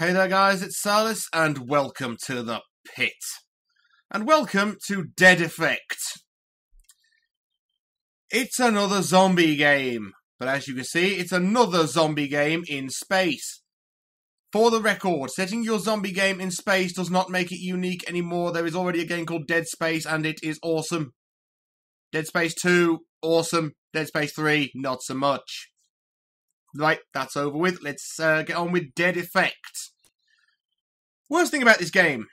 Hey there guys, it's Salis, and welcome to the pit. And welcome to Dead Effect. It's another zombie game, but as you can see, it's another zombie game in space. For the record, setting your zombie game in space does not make it unique anymore. There is already a game called Dead Space, and it is awesome. Dead Space 2, awesome. Dead Space 3, not so much. Right, that's over with. Let's get on with Dead Effect. Worst thing about this game.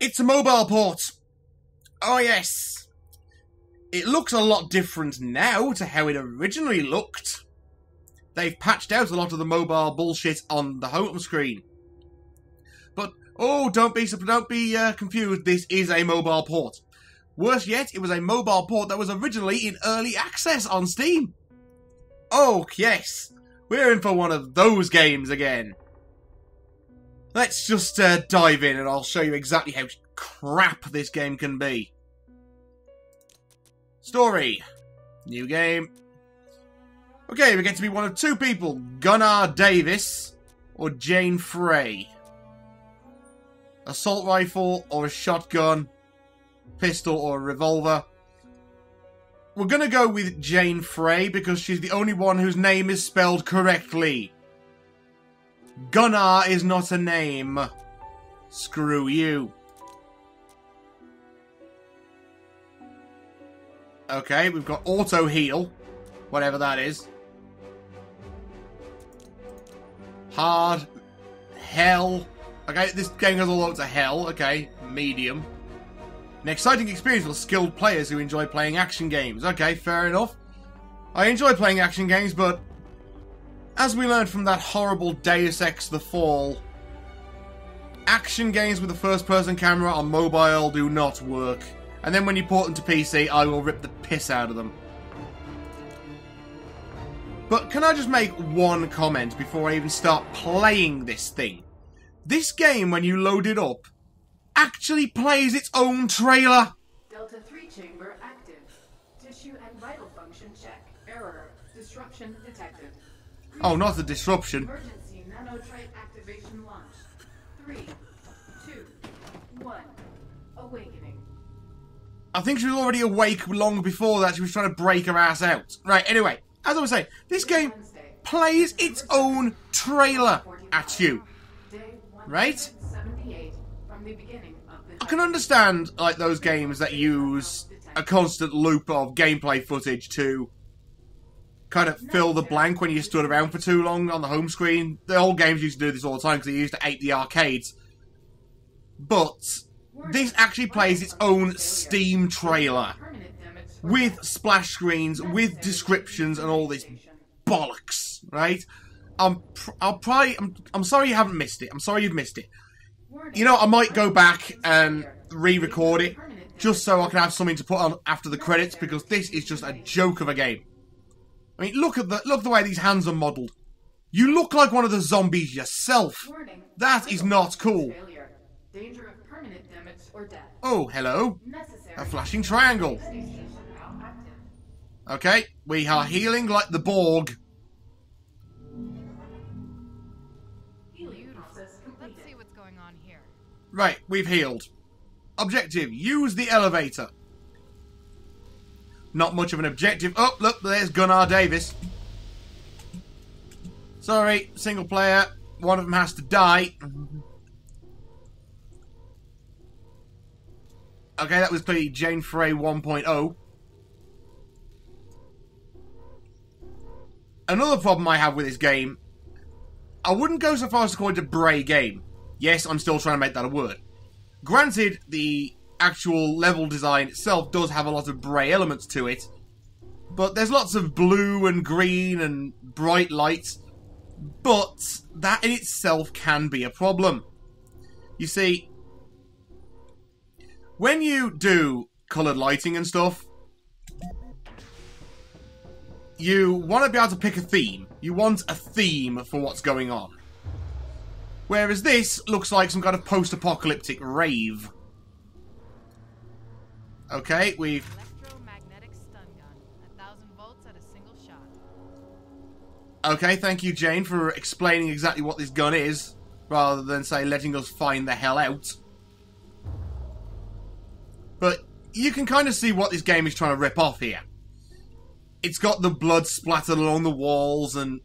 It's a mobile port. Oh yes. It looks a lot different now to how it originally looked. They've patched out a lot of the mobile bullshit on the home screen. But, oh, don't be confused. This is a mobile port. Worse yet, it was a mobile port that was originally in early access on Steam. Oh, yes. We're in for one of those games again. Let's just dive in and I'll show you exactly how crap this game can be. Story. New game. Okay, we get to be one of two people. Gunnar Davis or Jane Frey. Assault rifle or a shotgun. Pistol or a revolver. We're going to go with Jane Frey because she's the only one whose name is spelled correctly. Gunnar is not a name. Screw you. Okay, we've got auto heal. Whatever that is. Hard. Hell. Okay, this game goes all over to hell. Okay, medium. An exciting experience for skilled players who enjoy playing action games. Okay, fair enough. I enjoy playing action games, but as we learned from that horrible Deus Ex The Fall, action games with a first-person camera on mobile do not work. And then when you port them to PC, I will rip the piss out of them. But can I just make one comment before I even start playing this thing? This game, when you load it up, actually plays its own trailer. Delta 3 chamber active. Tissue and vital function check. Error. Disruption detected. Oh, not the disruption. Emergency nanotrite activation launch. 3, 2, 1. Awakening. I think she was already awake long before that. She was trying to break her ass out. Right, anyway, as I was saying, this game plays its own trailer at you. Right? I can understand, like, those games that use a constant loop of gameplay footage to kind of fill the blank when you stood around for too long on the home screen. The old games used to do this all the time because they used to ape the arcades. But this actually plays its own Steam trailer with splash screens, with descriptions and all this bollocks, right? I'm sorry you haven't missed it. I'm sorry you've missed it. You know, I might go back and re-record it just so I can have something to put on after the credits because this is just a joke of a game. I mean, look at the way these hands are modelled. You look like one of the zombies yourself. That is not cool. Oh, hello. A flashing triangle. Okay, we are healing like the Borg. Let's see what's going on here. Right, we've healed. Objective, use the elevator. Not much of an objective. Oh, look, there's Gunnar Davis. Sorry, single player. One of them has to die. Okay, that was clearly Jane Frey 1.0. Another problem I have with this game, I wouldn't go so far as to call it a Bray game. Yes, I'm still trying to make that a word. Granted, the actual level design itself does have a lot of Bray elements to it, but there's lots of blue and green and bright lights, but that in itself can be a problem. You see, when you do coloured lighting and stuff, you want to be able to pick a theme. You want a theme for what's going on. Whereas this looks like some kind of post-apocalyptic rave. Okay, we've... Electromagnetic stun gun. 1,000 volts at a single shot. Okay, thank you, Jane, for explaining exactly what this gun is. rather than, say, letting us find the hell out. But you can kind of see what this game is trying to rip off here. It's got the blood splattered along the walls and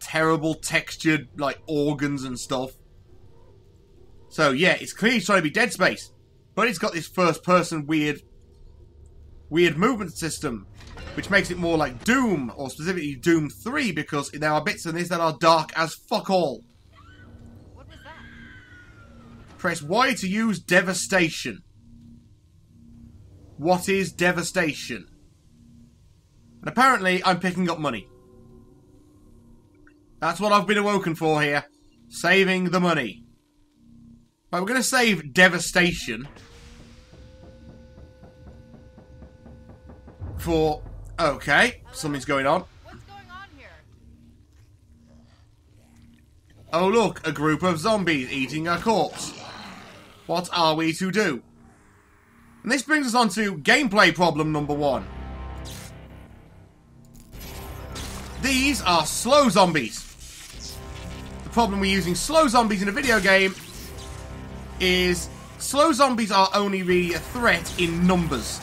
terrible textured, like, organs and stuff. So, yeah, it's clearly trying to be Dead Space. But it's got this first-person weird movement system, which makes it more like Doom, or specifically Doom 3, because there are bits in this that are dark as fuck all. What was that? Press Y to use Devastation. What is Devastation? And apparently, I'm picking up money. That's what I've been awoken for here. Saving the money. Right, we're going to save Devastation. For... Okay, something's going on. What's going on here? Oh look, a group of zombies eating a corpse. What are we to do? And this brings us on to gameplay problem number 1. These are slow zombies. The problem with using slow zombies in a video game is slow zombies are only really a threat in numbers.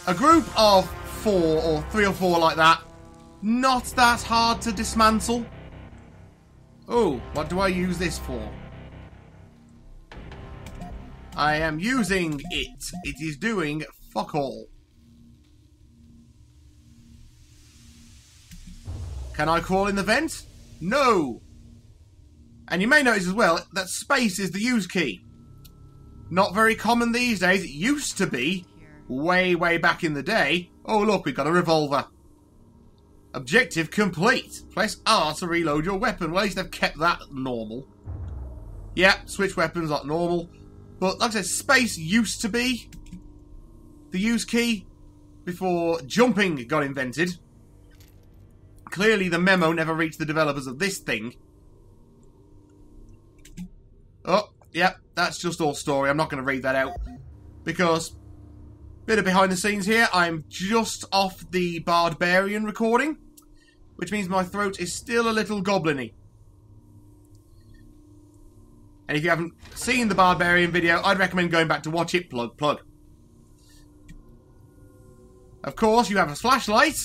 A group of 4 or 3 or 4 like that, not that hard to dismantle. Oh, what do I use this for? I am using it. It is doing fuck all. Can I crawl in the vent? No! And you may notice as well that space is the use key. Not very common these days. It used to be way, way back in the day. Oh look, we've got a revolver. Objective complete. Press R to reload your weapon. Well, at least they've kept that normal. Yeah, switch weapons, not normal. But like I said, space used to be the use key before jumping got invented. Clearly the memo never reached the developers of this thing. Oh, yeah, that's just all story. I'm not going to read that out. Because, bit of behind the scenes here, I'm just off the Barbarian recording. Which means my throat is still a little goblin-y. And if you haven't seen the Barbarian video, I'd recommend going back to watch it, plug. Of course, you have a flashlight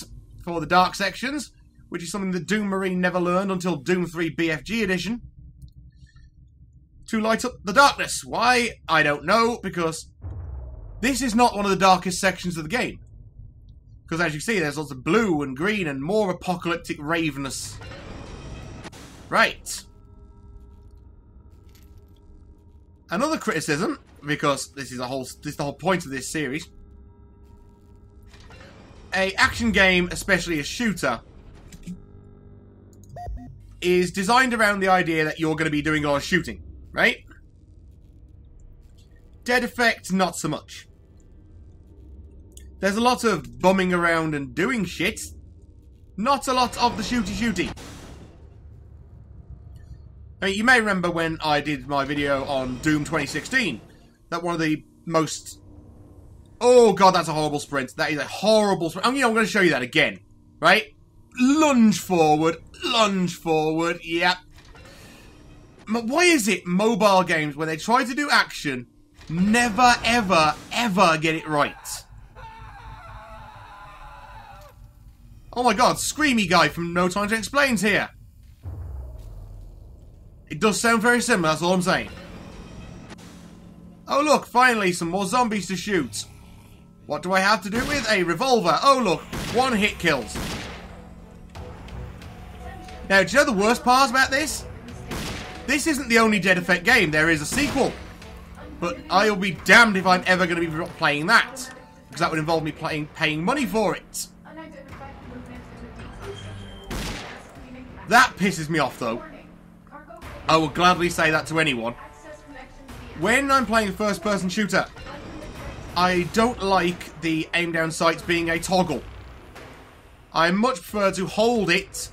for the dark sections, which is something that Doom Marine never learned until Doom 3 BFG edition. To light up the darkness. Why? I don't know, because this is not one of the darkest sections of the game. Because as you see, there's lots of blue and green and more apocalyptic ravenous. Right. Another criticism, because this is the whole point of this series. A action game, especially a shooter, is designed around the idea that you're going to be doing a lot of shooting, right? Dead Effect, not so much. There's a lot of bumming around and doing shit. Not a lot of the shooty-shooty. I mean, you may remember when I did my video on Doom 2016, that one of the most... Oh god, that's a horrible sprint. That is a horrible sprint. I'm going to show you that again, right? Lunge forward, yep. Why is it mobile games, when they try to do action, never, ever, ever get it right? Oh my god, Screamy Guy from No Time to Explain's here. It does sound very similar, that's all I'm saying. Oh look, finally some more zombies to shoot. What do I have to do with? A revolver. Oh look, 1 hit kills. Now, do you know the worst part about this? This isn't the only Dead Effect game, there is a sequel. But I'll be damned if I'm ever going to be playing that. Because that would involve me paying money for it. That pisses me off though. I will gladly say that to anyone. When I'm playing a first-person shooter, I don't like the aim-down sights being a toggle. I much prefer to hold it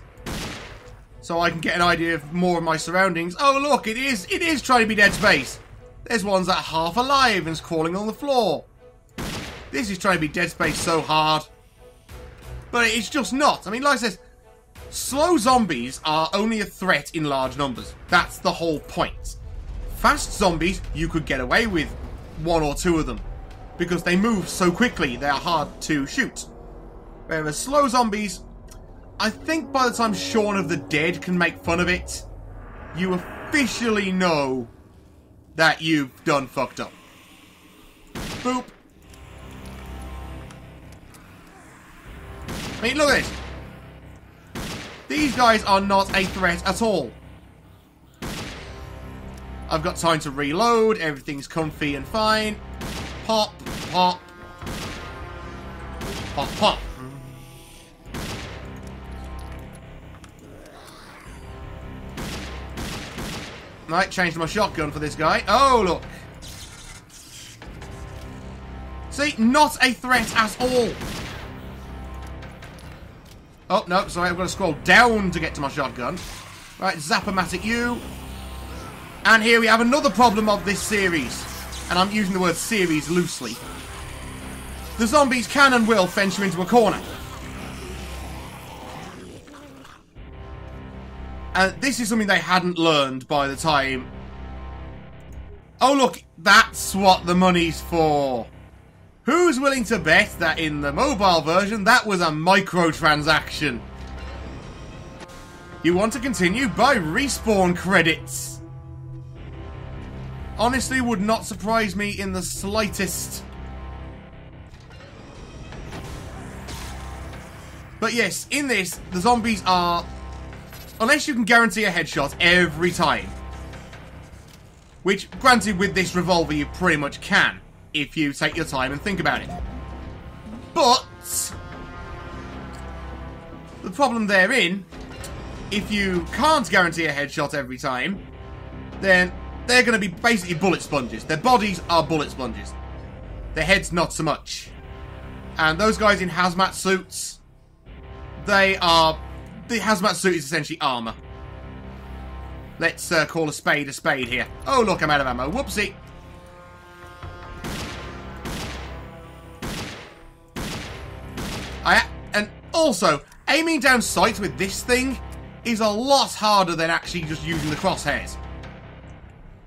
so I can get an idea of more of my surroundings. Oh look, it is trying to be Dead Space. There's ones that are half alive and crawling on the floor. This is trying to be Dead Space so hard. But it's just not. I mean, like I said, Slow zombies are only a threat in large numbers. That's the whole point. Fast zombies, you could get away with one or two of them, because they move so quickly, they're hard to shoot. Whereas slow zombies, I think by the time Shaun of the Dead can make fun of it, you officially know that you've done fucked up. Boop. I mean, look at this. These guys are not a threat at all. I've got time to reload. Everything's comfy and fine. Pop, pop. Pop, pop. Right, changed my shotgun for this guy. Oh, look. See, not a threat at all. Oh, no, sorry, I've got to scroll down to get to my shotgun. Right, Zap-O-Matic you. And here we have another problem of this series. And I'm using the word series loosely. The zombies can and will fence you into a corner. And this is something they hadn't learned by the time... Oh, look, that's what the money's for. Who's willing to bet that in the mobile version, that was a microtransaction? You want to continue? Buy respawn credits. Honestly, would not surprise me in the slightest. But yes, in this, the zombies are... Unless you can guarantee a headshot every time. Which, granted, with this revolver you pretty much can, if you take your time and think about it. But the problem therein, if you can't guarantee a headshot every time, then they're going to be basically bullet sponges. Their bodies are bullet sponges. Their heads not so much. And those guys in hazmat suits, they are... The hazmat suit is essentially armour. Let's call a spade here. Oh, look, I'm out of ammo. Whoopsie. And also, aiming down sights with this thing is a lot harder than actually just using the crosshairs.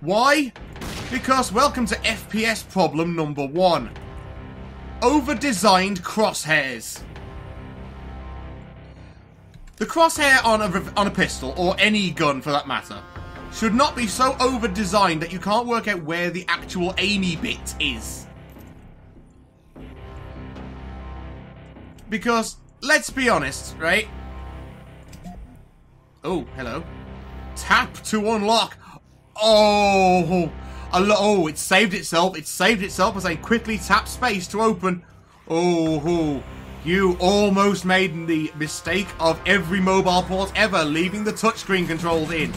Why? Because welcome to FPS problem number 1. Over-designed crosshairs. The crosshair on a pistol, or any gun for that matter, should not be so over-designed that you can't work out where the actual aimy bit is. Because, let's be honest, right? Oh, hello. Tap to unlock. Oh, oh, it saved itself. It saved itself by saying quickly tap space to open. Oh, you almost made the mistake of every mobile port ever, leaving the touchscreen controls in.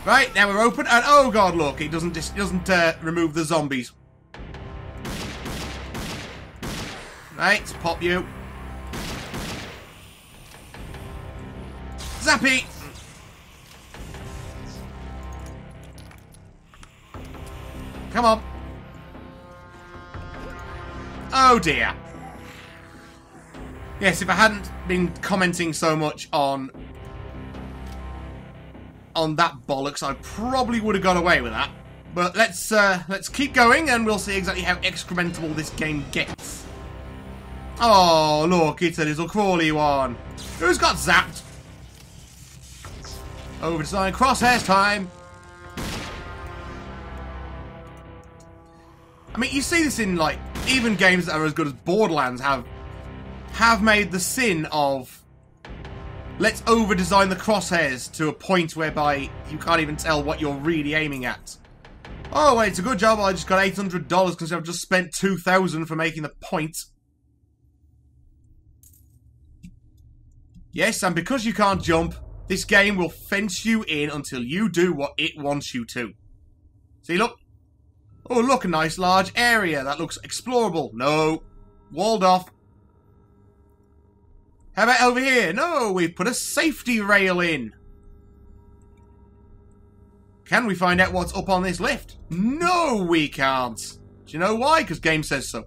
Right, now we're open, and oh god, look, it doesn't remove the zombies. Right, pop you. Zappy! Come on. Oh dear. Yes, if I hadn't been commenting so much on that bollocks, I probably would have got away with that. But let's keep going, and we'll see exactly how excrementable this game gets. Oh, look, it's a little crawly one. Who's got zapped? Over-designed crosshairs time. I mean, you see this in, like, even games that are as good as Borderlands have made the sin of let's over-design the crosshairs to a point whereby you can't even tell what you're really aiming at. Oh, wait, it's a good job I just got $800 because I've just spent $2,000 for making the point. Yes, and because you can't jump, this game will fence you in until you do what it wants you to. See, look. Oh, look, a nice large area. That looks explorable. No. Walled off. How about over here? No, we've put a safety rail in. Can we find out what's up on this lift? No, we can't. Do you know why? Because game says so.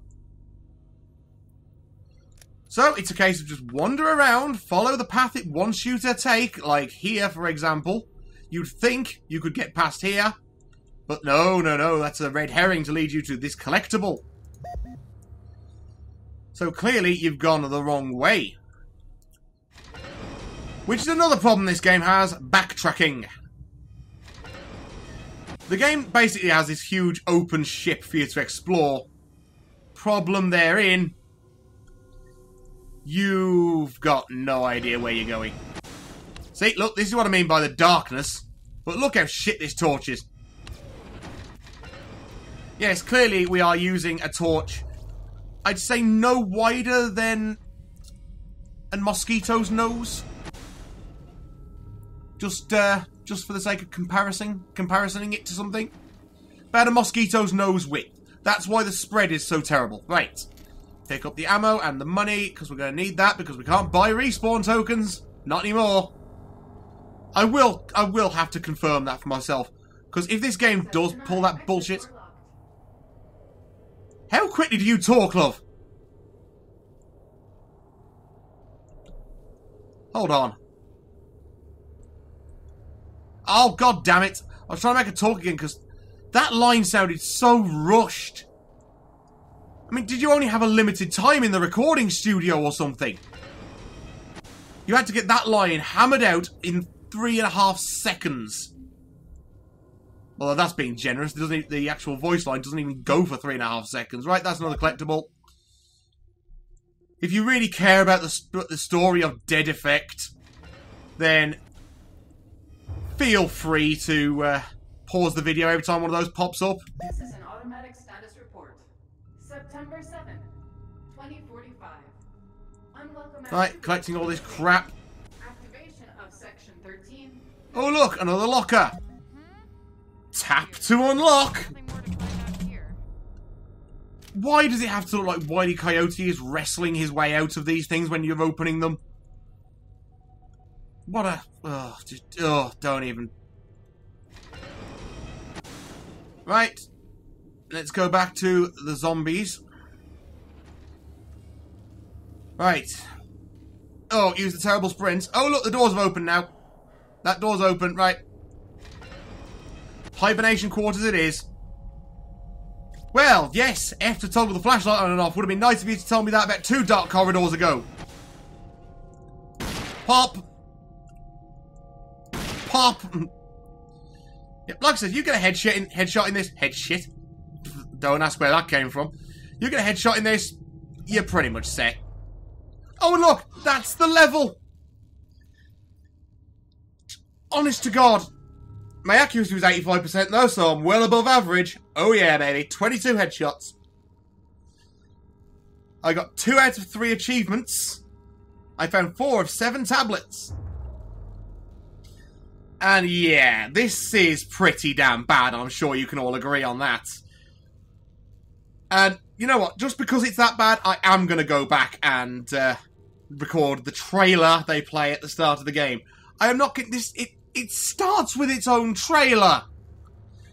So, it's a case of just wander around, follow the path it wants you to take, like here, for example. You'd think you could get past here, but no, that's a red herring to lead you to this collectible. So, clearly, you've gone the wrong way. Which is another problem this game has, backtracking. The game basically has this huge open ship for you to explore. Problem therein, you've got no idea where you're going. See, look, this is what I mean by the darkness. But look how shit this torch is. Yes, clearly we are using a torch, I'd say no wider than a mosquito's nose. Just for the sake of comparing it to something. About a mosquito's nose width. That's why the spread is so terrible. Right. Pick up the ammo and the money, because we're going to need that, because we can't buy respawn tokens. Not anymore. I will have to confirm that for myself. Because if this game does pull that bullshit... How quickly do you talk, love? Hold on. Oh, god damn it. I was trying to make her talk again because that line sounded so rushed. I mean, did you only have a limited time in the recording studio or something? You had to get that line hammered out in 3.5 seconds. Although that's being generous. The actual voice line doesn't even go for 3.5 seconds. Right, that's another collectible. If you really care about the story of Dead Effect, then feel free to pause the video every time one of those pops up. This is an automatic status report. September 7th, 2045. Unwelcome. Right, collecting all this crap. Activation of Section 13. Oh look, another locker. Tap to unlock. Nothing more to find out here. Why does it have to look like Wile E. Coyote is wrestling his way out of these things when you're opening them? What a... don't even... Right. Let's go back to the zombies. Right. Oh, use the terrible sprints. Oh, look, the doors have opened now. That door's open, right. Hibernation quarters it is. Well, yes, F to toggle the flashlight on and off. Would have been nice of you to tell me that about 2 dark corridors ago. Pop. Pop. Yep, like I said, you get a headshot in this. Headshit? Don't ask where that came from. You get a headshot in this, you're pretty much set. Oh, and look, that's the level. Honest to God. My accuracy was 85% though, so I'm well above average. Oh yeah, baby. 22 headshots. I got 2 out of 3 achievements. I found 4 of 7 tablets. And yeah, this is pretty damn bad. I'm sure you can all agree on that. And you know what? Just because it's that bad, I am going to go back and record the trailer they play at the start of the game. I am not getting this... It starts with its own trailer.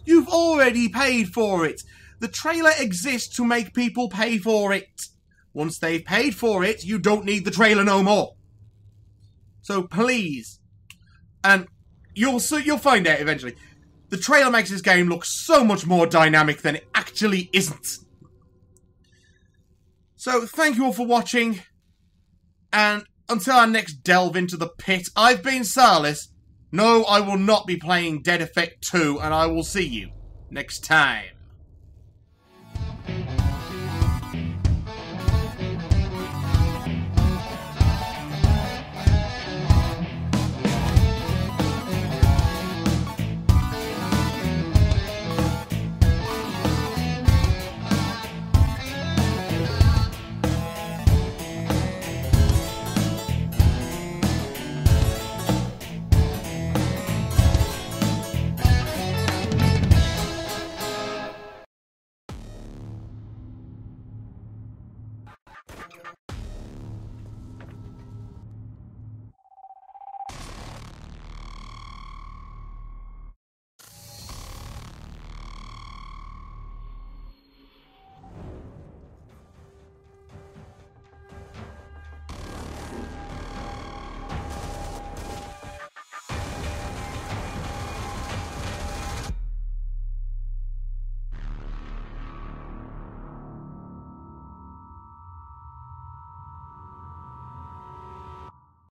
You've already paid for it. The trailer exists to make people pay for it. Once they've paid for it, you don't need the trailer no more. So please, and you'll find out eventually, the trailer makes this game look so much more dynamic than it actually isn't. So thank you all for watching, and until our next delve into the pit, I've been Salis. No, I will not be playing Dead Effect 2, and I will see you next time.